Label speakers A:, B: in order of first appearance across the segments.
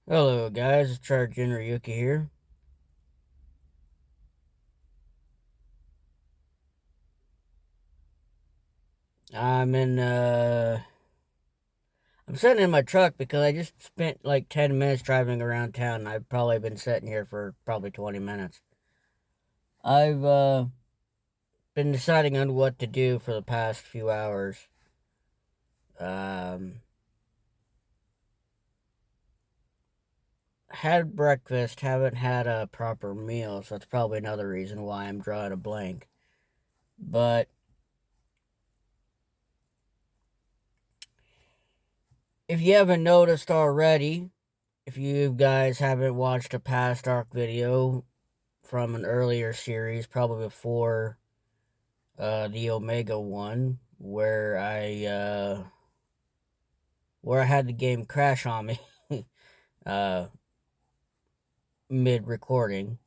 A: Hello guys, it's Charge Ryuki here. I'm in I'm sitting in my truck because I just spent like 10 minutes driving around town. I've probably been sitting here for probably 20 minutes. I've been deciding on what to do for the past few hours. Um Had breakfast, haven't had a proper meal, so that's probably another reason why I'm drawing a blank. But if you haven't noticed already, if you guys haven't watched a past Ark video from an earlier series, probably before the Omega one, where I had the game crash on me uh, mid recording.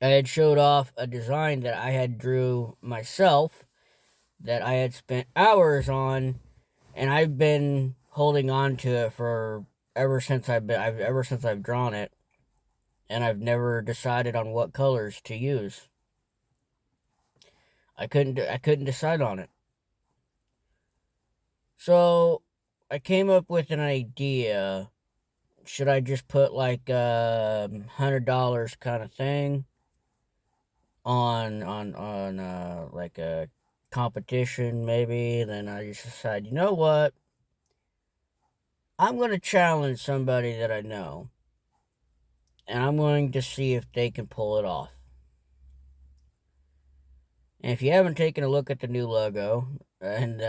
A: I had showed off a design that I had drew myself that I had spent hours on, and I've been holding on to it for ever since I've drawn it, and I've never decided on what colors to use. I couldn't decide on it. So I came up with an idea. Should I just put like $100 kind of thing on like a competition maybe? Then I just decide, you know what? I'm going to challenge somebody that I know, and I'm going to see if they can pull it off. And if you haven't taken a look at the new logo and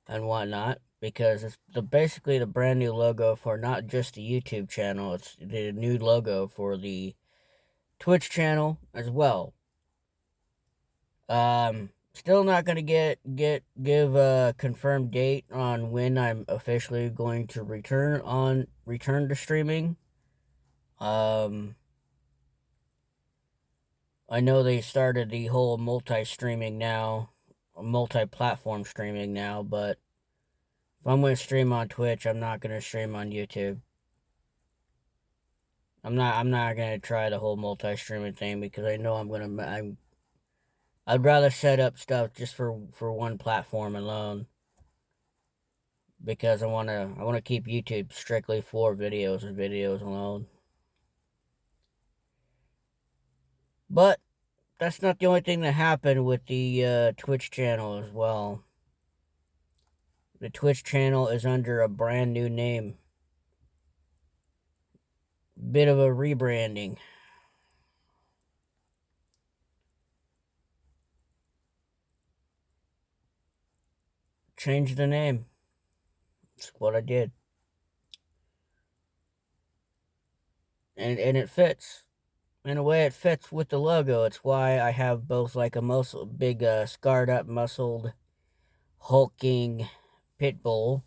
A: whatnot, because it's basically the brand new logo for not just the YouTube channel, it's the new logo for the Twitch channel as well. Still not gonna give a confirmed date on when I'm officially going to return to streaming. Um, I know they started the whole multi-platform streaming now, but if I'm gonna stream on Twitch, I'm not gonna stream on YouTube. I'm not gonna try the whole multi-streaming thing because I know I'd rather set up stuff just for one platform alone because I wanna keep YouTube strictly for videos and videos alone. But that's not the only thing that happened with the Twitch channel as well. The Twitch channel is under a brand new name. Bit of a rebranding. Changed the name. That's what I did. And it fits. In a way, it fits with the logo. It's why I have both like a big, scarred up, muscled, hulking pit bull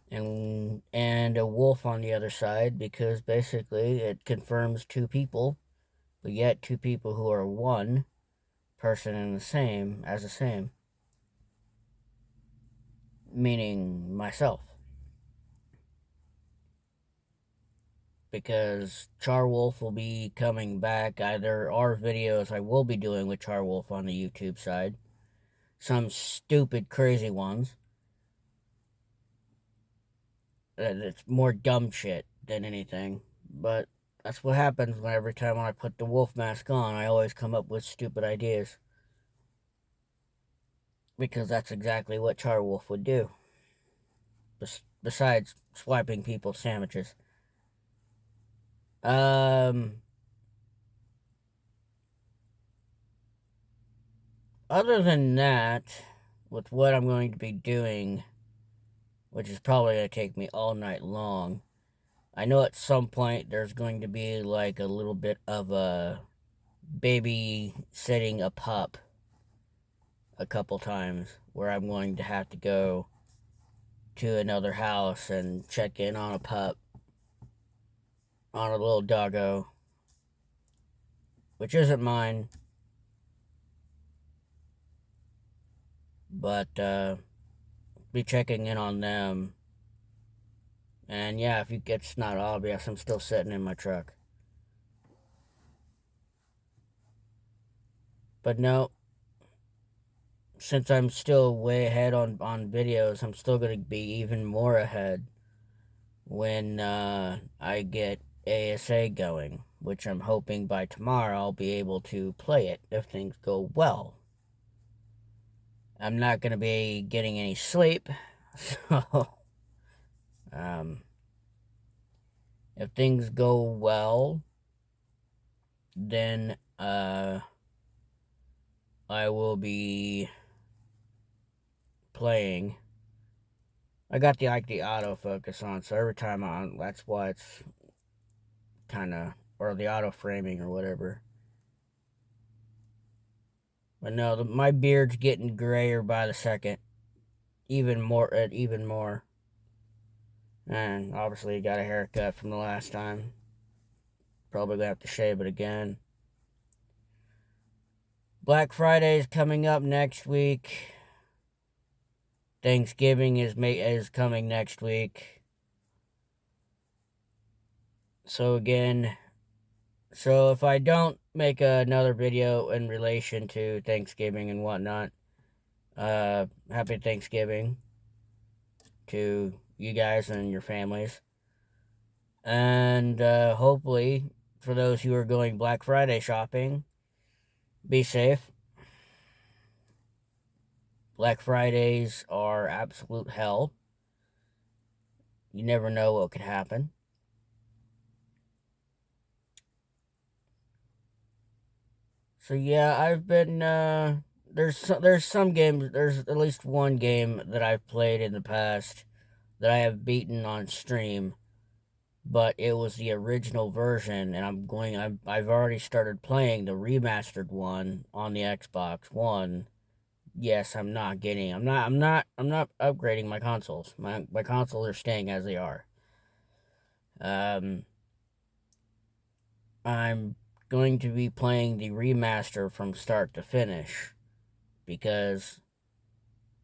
A: and a wolf on the other side, because basically it confirms two people, but yet two people who are one person and the same, meaning myself. Because Charwolf will be coming back. There are videos I will be doing with Charwolf on the YouTube side. Some stupid, crazy ones. It's more dumb shit than anything. But that's what happens when every time when I put the wolf mask on, I always come up with stupid ideas. Because that's exactly what Charwolf would do. Besides swiping people's sandwiches. Um, Other than that, with what I'm going to be doing, which is probably going to take me all night long, I know at some point there's going to be like a little bit of a baby sitting a pup a couple times where I'm going to have to go to another house and check in on a pup, on a little doggo, which isn't mine, but be checking in on them And yeah, if it's not obvious, I'm still sitting in my truck. But no, since I'm still way ahead on videos, I'm still going to be even more ahead when I get ASA going, which I'm hoping by tomorrow I'll be able to play it if things go well. I'm not going to be getting any sleep, so um, if things go well, then I will be playing. I got the autofocus on, so every time that's why it's kind of, or the auto framing or whatever. But no, my beard's getting grayer by the second, even more, even more. And obviously, got a haircut from the last time. Probably gonna have to shave it again. Black Friday is coming up next week. Thanksgiving is coming next week. So again, so if I don't make another video in relation to Thanksgiving and whatnot, happy Thanksgiving to you guys and your families. And hopefully, for those who are going Black Friday shopping, be safe. Black Fridays are absolute hell. You never know what could happen. So yeah, I've been there's some games, there's at least one game that I've played in the past that I have beaten on stream, but it was the original version, and I've already started playing the remastered one on the Xbox One. Yes, I'm not upgrading my consoles. My consoles are staying as they are. Um I'm going to be playing the remaster from start to finish because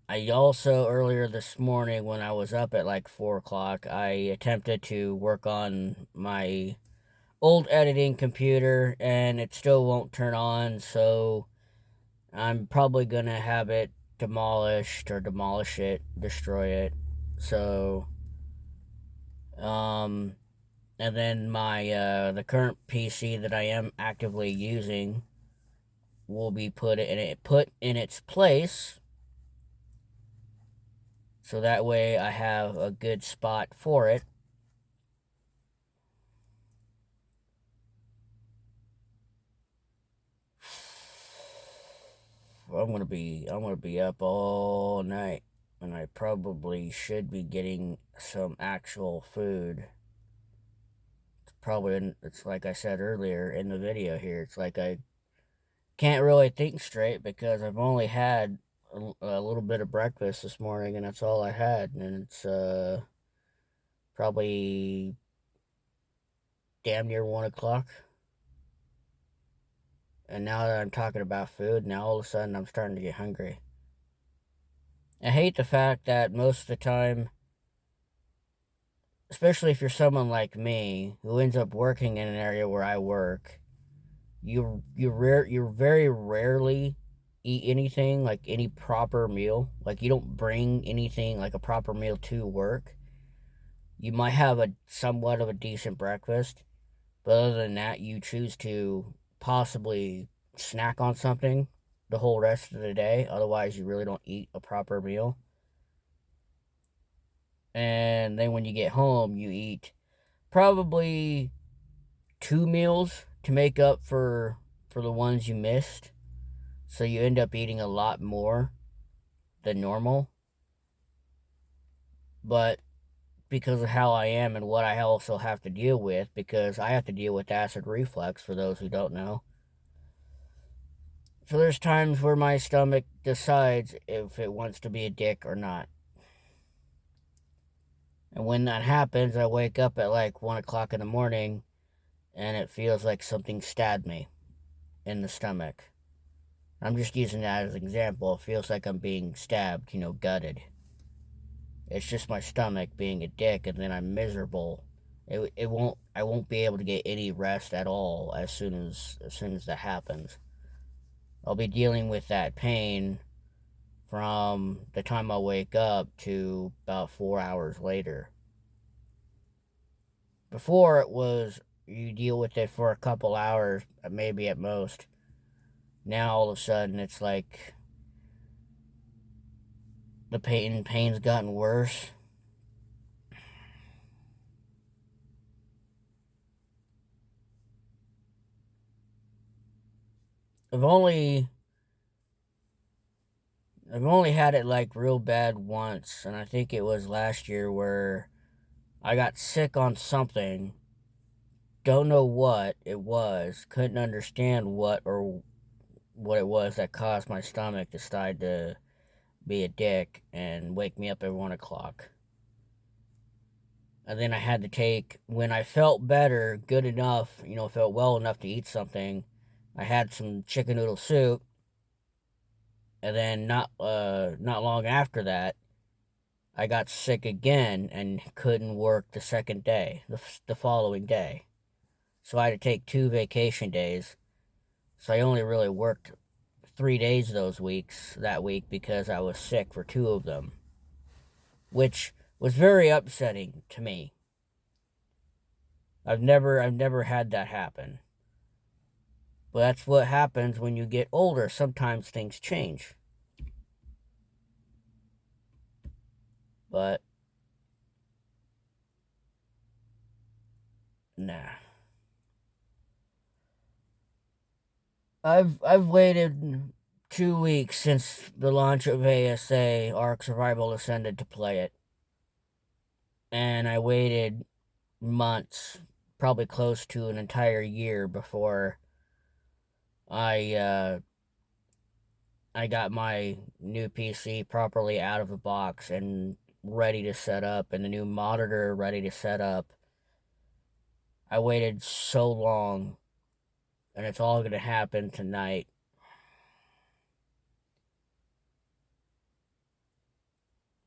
A: I also, earlier this morning when I was up at like 4 o'clock, I attempted to work on my old editing computer and it still won't turn on, so I'm probably gonna have it demolished or demolish it, destroy it. So, um, and then my, the current PC that I am actively using will be put in its place, so that way I have a good spot for it. I'm gonna be up all night, and I probably should be getting some actual food. It's like I said earlier in the video here. It's like I can't really think straight because I've only had a little bit of breakfast this morning, and that's all I had, and it's probably damn near 1 o'clock. And now that I'm talking about food, now all of a sudden I'm starting to get hungry. I hate the fact that most of the time, especially if you're someone like me who ends up working in an area where I work, you very rarely eat anything like any proper meal. Like you don't bring anything like a proper meal to work. You might have a somewhat of a decent breakfast, but other than that, you choose to possibly snack on something the whole rest of the day. Otherwise, you really don't eat a proper meal. And then when you get home, you eat probably 2 meals to make up for the ones you missed. So you end up eating a lot more than normal. But because of how I am and what I also have to deal with, because I have to deal with acid reflux, for those who don't know. So there's times where my stomach decides if it wants to be a dick or not. And when that happens, I wake up at like 1 o'clock in the morning and it feels like something stabbed me in the stomach. I'm just using that as an example. It feels like I'm being stabbed, gutted. It's just my stomach being a dick, and then I'm miserable. I won't be able to get any rest at all as soon as that happens. I'll be dealing with that pain from the time I wake up to about 4 hours later. Before it was you deal with it for a couple hours, maybe at most. Now all of a sudden it's like the pain's gotten worse. I've only I've only had it like real bad once, and I think it was last year where I got sick on something. Don't know what it was. Couldn't understand what it was that caused my stomach to decide to be a dick and wake me up at 1 o'clock. And then I had to take, when I felt better, good enough, felt well enough to eat something, I had some chicken noodle soup, and then not long after that, I got sick again and couldn't work the second day, the following day. So I had to take 2 vacation days. So I only really worked 3 days that week because I was sick for 2 of them, which was very upsetting to me. I've never had that happen. But that's what happens when you get older. Sometimes things change. But nah. I've waited 2 weeks since the launch of ASA Ark Survival Ascended to play it. And I waited months, probably close to an entire year before I I got my new PC properly out of the box and ready to set up, and the new monitor ready to set up. I waited so long, and it's all going to happen tonight.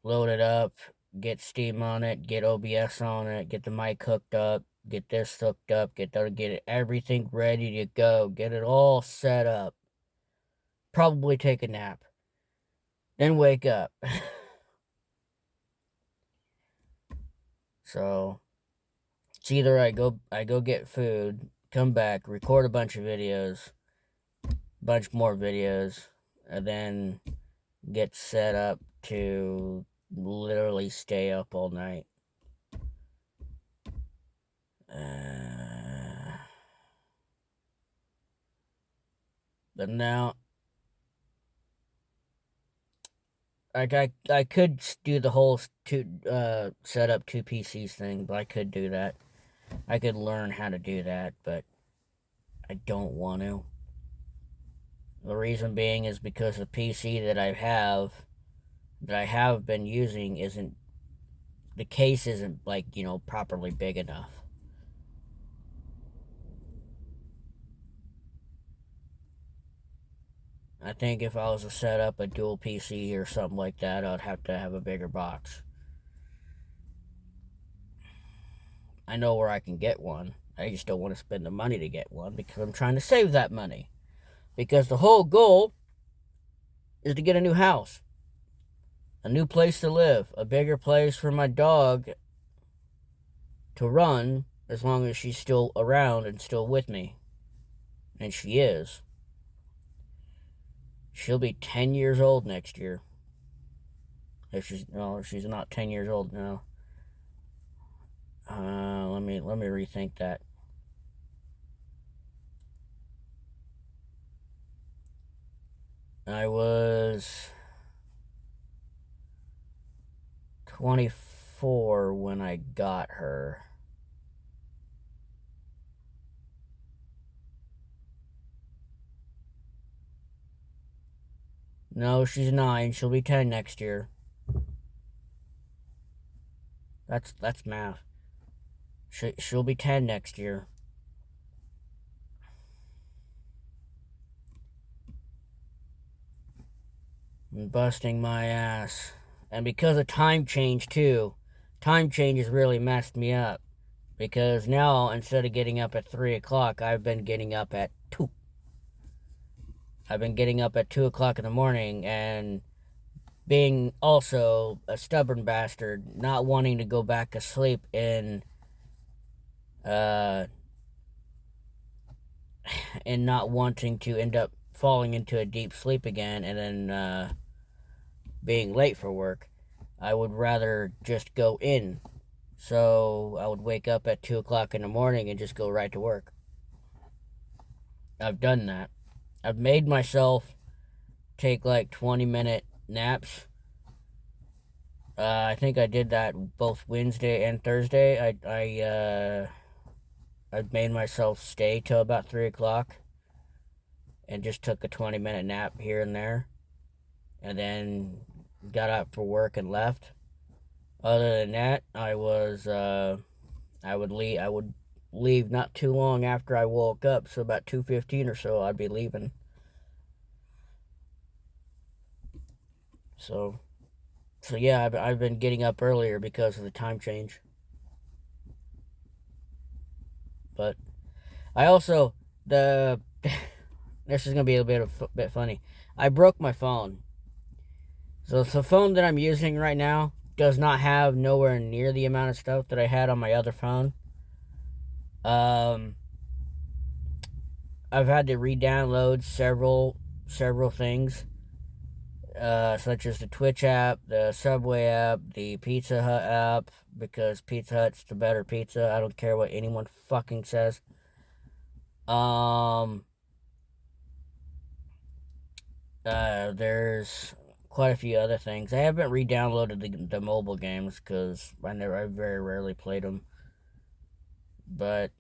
A: Load it up, get Steam on it, get OBS on it, get the mic hooked up, get this hooked up, get everything ready to go, get it all set up. Probably take a nap, then wake up. So it's either I go get food, come back, record a bunch more videos, and then get set up to literally stay up all night. But now, like I could do the whole set up 2 PCs thing, but I could do that. I could learn how to do that, but I don't want to. The reason being is because the PC that I have been using isn't, the case isn't like, properly big enough. I think if I was to set up a dual PC or something like that, I'd have to have a bigger box. I know where I can get one. I just don't want to spend the money to get one because I'm trying to save that money. Because the whole goal is to get a new house, a new place to live, a bigger place for my dog to run as long as she's still around and still with me. And she is. She'll be 10 years old next year. If she's not 10 years old now. Let me rethink that. I was 24 when I got her. No, she's 9. She'll be 10 next year. That's math. She'll be 10 next year. I'm busting my ass And because of time change, too, time change has really messed me up. Because now, instead of getting up at 3 o'clock, I've been getting up at 2. I've been getting up at 2 o'clock in the morning, and being also a stubborn bastard, not wanting to go back to sleep uh, and not wanting to end up falling into a deep sleep again and then being late for work. I would rather just go in. So I would wake up at 2 o'clock in the morning and just go right to work. I've done that. I've made myself take like 20-minute naps. I think I did that both Wednesday and Thursday. I made myself stay till about 3 o'clock and just took a 20-minute nap here and there, and then got up for work and left. Other than that, I would leave not too long after I woke up, so about 2:15 or so I'd be leaving. So yeah, I've been getting up earlier because of the time change. But I also the this is gonna be a bit funny. I broke my phone, so the phone that I'm using right now does not have nowhere near the amount of stuff that I had on my other phone. Um, I've had to re-download several things, such as the Twitch app, the Subway app, the Pizza Hut app, because Pizza Hut's the better pizza. I don't care what anyone fucking says. There's quite a few other things. I haven't re-downloaded the mobile games because I very rarely played them. But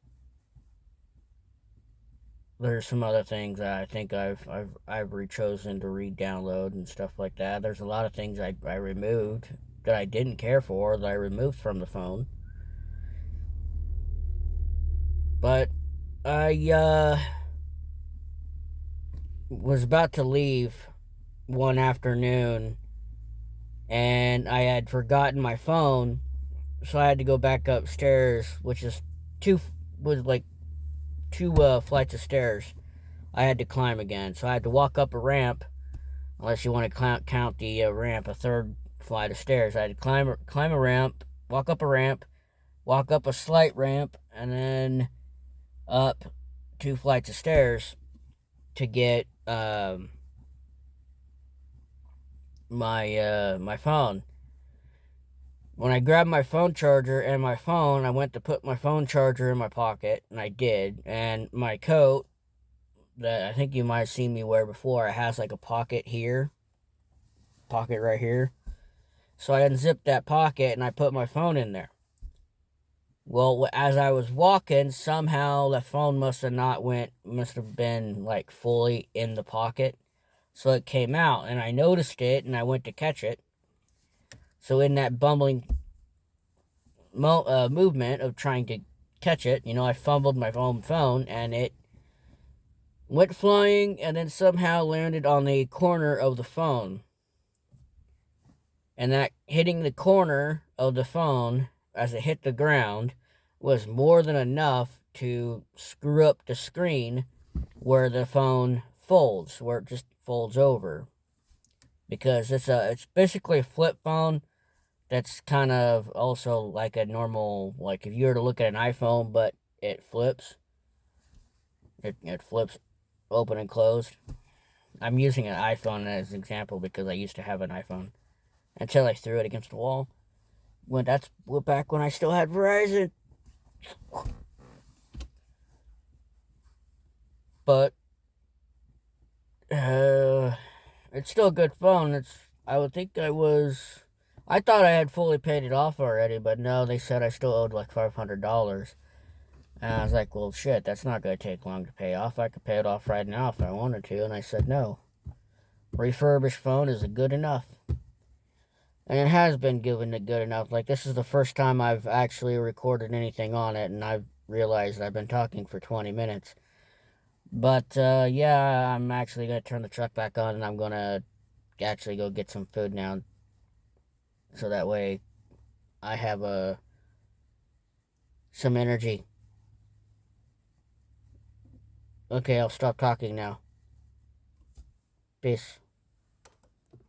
A: there's some other things that I think I've chosen to re-download and stuff like that. There's a lot of things I removed that I didn't care for that I removed from the phone. But I was about to leave one afternoon, and I had forgotten my phone, so I had to go back upstairs, which is two was like two flights of stairs. I had to climb again, so I had to walk up a ramp. Unless you want to count the ramp, a third flight of stairs. I had to climb a ramp, walk up a ramp, walk up a slight ramp, and then up 2 flights of stairs to get my phone. When I grabbed my phone charger and my phone, I went to put my phone charger in my pocket, and I did. And my coat that I think you might have seen me wear before, it has like a pocket right here. So I unzipped that pocket and I put my phone in there. Well, as I was walking, somehow the phone must have been like fully in the pocket. So it came out, and I noticed it, and I went to catch it. So in that bumbling movement of trying to catch it, I fumbled my own phone, and it went flying, and then somehow landed on the corner of the phone. And that hitting the corner of the phone as it hit the ground was more than enough to screw up the screen where the phone folds, where it just folds over. Because it's basically a flip phone that's kind of also like a normal, like if you were to look at an iPhone, but it flips. It flips open and closed. I'm using an iPhone as an example because I used to have an iPhone until I threw it against the wall. That's back when I still had Verizon. But it's still a good phone. I thought I had fully paid it off already, but no, they said I still owed like $500. And I was like, well, shit, that's not going to take long to pay off. I could pay it off right now if I wanted to. And I said, no. Refurbished phone is good enough. And it has been given it good enough. Like, this is the first time I've actually recorded anything on it, and I've realized I've been talking for 20 minutes. But, yeah, I'm actually going to turn the truck back on, and I'm going to actually go get some food now. so that way I have some energy. Okay, I'll stop talking now. Peace.